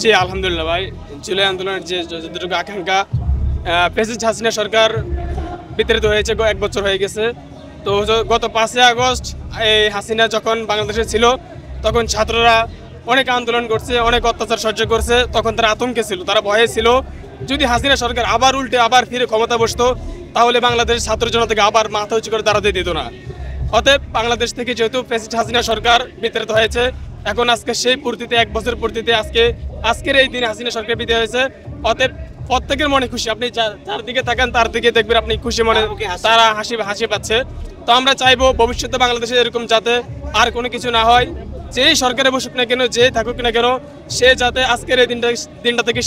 জি আলহামদুলিল্লাহ ভাই, জুলাই আন্দোলনের যে যতটুকু আকাঙ্ক্ষা প্রেসিডেন্ট হাসিনা সরকার বিতাড়িত হয়েছে, 1 বছর হয়ে গেছে। তো গত 5ই আগস্ট এই হাসিনা যখন বাংলাদেশে ছিল তখন ছাত্ররা অনেক আন্দোলন করছে, অনেক অত্যাচার সহ্য করছে। তখন তারা আতঙ্কে ছিল, তারা ভয়ে ছিল যদি হাসিনা সরকার আবার উল্টে আবার ফিরে ক্ষমতা বসতো তাহলে বাংলাদেশের ছাত্র জনতাকে আবার মাথা উঁচু করে দাঁড়াতে দিত না। অতএব বাংলাদেশ থেকে যেহেতু প্রেসিডেন্ট হাসিনা সরকার বিতাড়িত হয়েছে, এখন আজকে সেই পূর্তিতে 1 বছর পূর্তিতে আজকের এই দিনে হাসিনা সরকার বিদায় হয়েছে। অতএব প্রত্যেকের মনে খুশি, আপনি যার দিকে তাকান তার দিকে দেখবেন আপনি খুশি মনে, তারা হাসি পাচ্ছে। তো আমরা চাইবো ভবিষ্যতে বাংলাদেশে এরকম যাতে আর কোনো কিছু না হয়, যেই সরকারে বসুক না কেন, যে থাকুক না কেন, সে যাতে আজকের এই দিনটা থেকে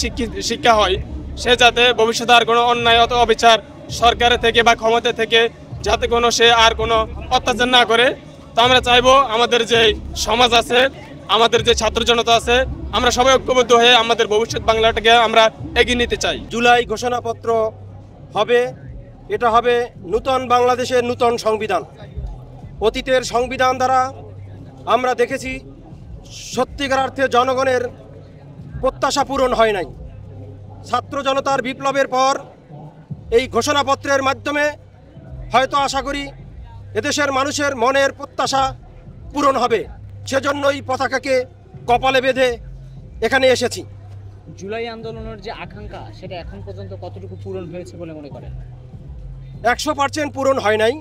শিক্ষা হয়, সে যাতে ভবিষ্যতে আর কোনো অন্যায় অবিচার সরকারের থেকে বা ক্ষমতা থেকে যাতে কোনো সে আর কোনো অত্যাচার না করে। তো আমরা চাইবো আমাদের যে সমাজ আছে, আমাদের যে ছাত্র জনতা আছে, আমরা সবাই ঐক্যবদ্ধ হয়ে আমাদের ভবিষ্যৎ বাংলাটাকে আমরা এগিয়ে নিতে চাই। জুলাই ঘোষণাপত্র হবে, এটা হবে নূতন বাংলাদেশের নূতন সংবিধান। অতীতের সংবিধান দ্বারা আমরা দেখেছি সত্যিকার অর্থে জনগণের প্রত্যাশা পূরণ হয় নাই। ছাত্র জনতার বিপ্লবের পর এই ঘোষণাপত্রের মাধ্যমে হয়তো আশা করি এদেশের মানুষের মনের প্রত্যাশা পূরণ হবে। সেজন্যই পতাকাকে কপালে বেঁধে এখানে এসেছি। জুলাই আন্দোলনের যে আকাঙ্ক্ষা সেটা এখন পর্যন্ত কতটুকু পূরণ হয়েছে বলে মনে করেন? 100% পূরণ হয় নাই,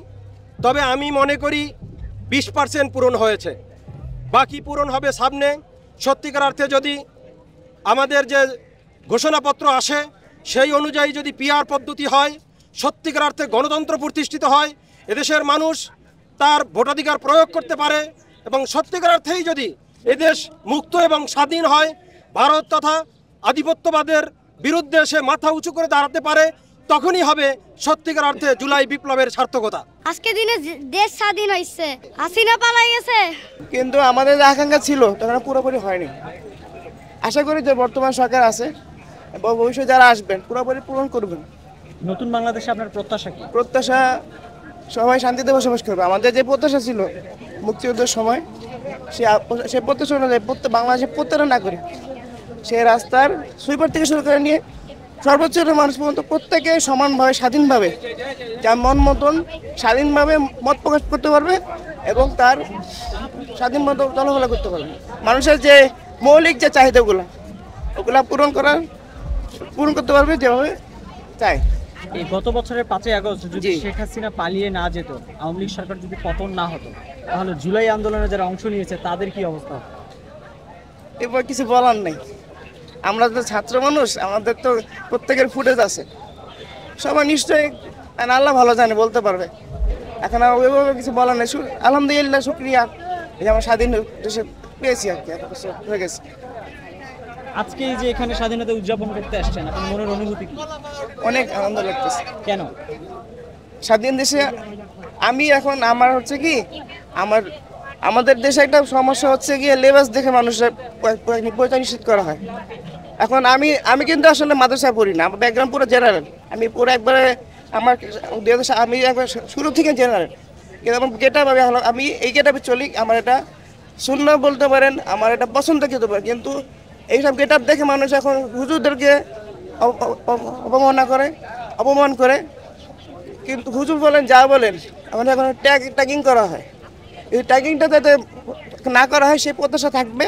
তবে আমি মনে করি 20% পূরণ হয়েছে। বাকি পূরণ হবে সামনে। সত্যিকার অর্থে যদি আমাদের যে ঘোষণাপত্র আসে সেই অনুযায়ী যদি পিআর পদ্ধতি হয়, সত্যিকার অর্থে গণতন্ত্র প্রতিষ্ঠিত হয়, এদেশের মানুষ তার ভোটাধিকার প্রয়োগ করতে পারে এবং সত্যিকার অর্থেই যদি এদেশ মুক্ত এবং স্বাধীন হয়, ভারত তথা আধিপত্যবাদের বিরুদ্ধে সে মাথা উঁচু করে দাঁড়াতে পারে, তখনই হবে সত্যিকার অর্থে জুলাই বিপ্লবের সার্থকতা। আজকে দিনে দেশ স্বাধীন হয়েছে, হাসিনা পালাই গেছে, কিন্তু আমাদের যে আকাঙ্ক্ষা ছিল তখন পুরোপুরি হয়নি। আশা করি যে বর্তমান সরকার আছে এবং ভবিষ্যতে যারা আসবেন পুরোপুরি পূরণ করবেন। নতুন বাংলাদেশে আপনার প্রত্যাশা কি? প্রত্যাশা সবাই শান্তিতে বসবাস করবে। আমাদের যে প্রত্যাশা ছিল মুক্তিযুদ্ধের সময়, সে প্রত্যাশা অনুযায়ী বাংলাদেশে প্রত্যাশা না করে সে রাস্তার সুইপার থেকে শুরু করে নিয়ে সর্বোচ্চ মানুষ পর্যন্ত প্রত্যেকে সমানভাবে স্বাধীনভাবে যার মন মতন স্বাধীনভাবে মত প্রকাশ করতে পারবে এবং তার স্বাধীন মতো চলাফেরা করতে পারবে। মানুষের যে মৌলিক যে চাহিদাগুলো ওগুলা পূরণ করতে পারবে যেভাবে চায়। এই গত বছরের 5ই আগস্ট যদি শেখ হাসিনা পালিয়ে না যেত, আওয়ামী লীগ সরকার যদি পতন না হতো, তাহলে জুলাই আন্দোলনে যারা অংশ নিয়েছে তাদের কি অবস্থা? এরপর কিছু বলার নেই। আমরা তো ছাত্র মানুষ, আমাদের তো প্রত্যেকের ফুটেজ আছে, সবাই নিশ্চয়ই আল্লাহ ভালো জানে, বলতে পারবে। এখন ওইভাবে কিছু বলার নেই। আলহামদুলিল্লাহ, শুক্রিয়া এই আমরা স্বাধীন দেশে পেয়েছি আর কি, এত কিছু হয়ে গেছে। আজকে এই যে এখানে স্বাধীনতা উদযাপন করতে আসছেন, আপনার মনের অনুভূতি কি? অনেক আনন্দ লাগতেছে। কেন? স্বাধীন দেশে আমি এখন আমার হচ্ছে কি আমাদের দেশে একটা সমস্যা হচ্ছে গিয়ে লেবাস দেখে মানুষের পরিচয় নিশ্চিত করা হয়। এখন আমি কিন্তু আসলে মাদ্রাসায় পড়ি না, আমার ব্যাকগ্রাউন্ড পুরো জেনারেল। আমি পুরো একবারে আমার আমি একবার শুরু থেকে জেনারেল, কিন্তু আমার গেটআপ আমি এই গেটআপে চলি। আমার এটা সুন্নাহ বলতে পারেন, আমার এটা পছন্দ খেতে পারেন, কিন্তু এইসব গেটআপ দেখে মানুষ এখন হুজুরদেরকে অপমান করে। কিন্তু হুজুর বলেন যা বলেন, আমাদের এখন ট্যাগিং করা হয়। এই ট্যাগিংটা যাতে না করা হয় সেই প্রত্যাশা থাকবে।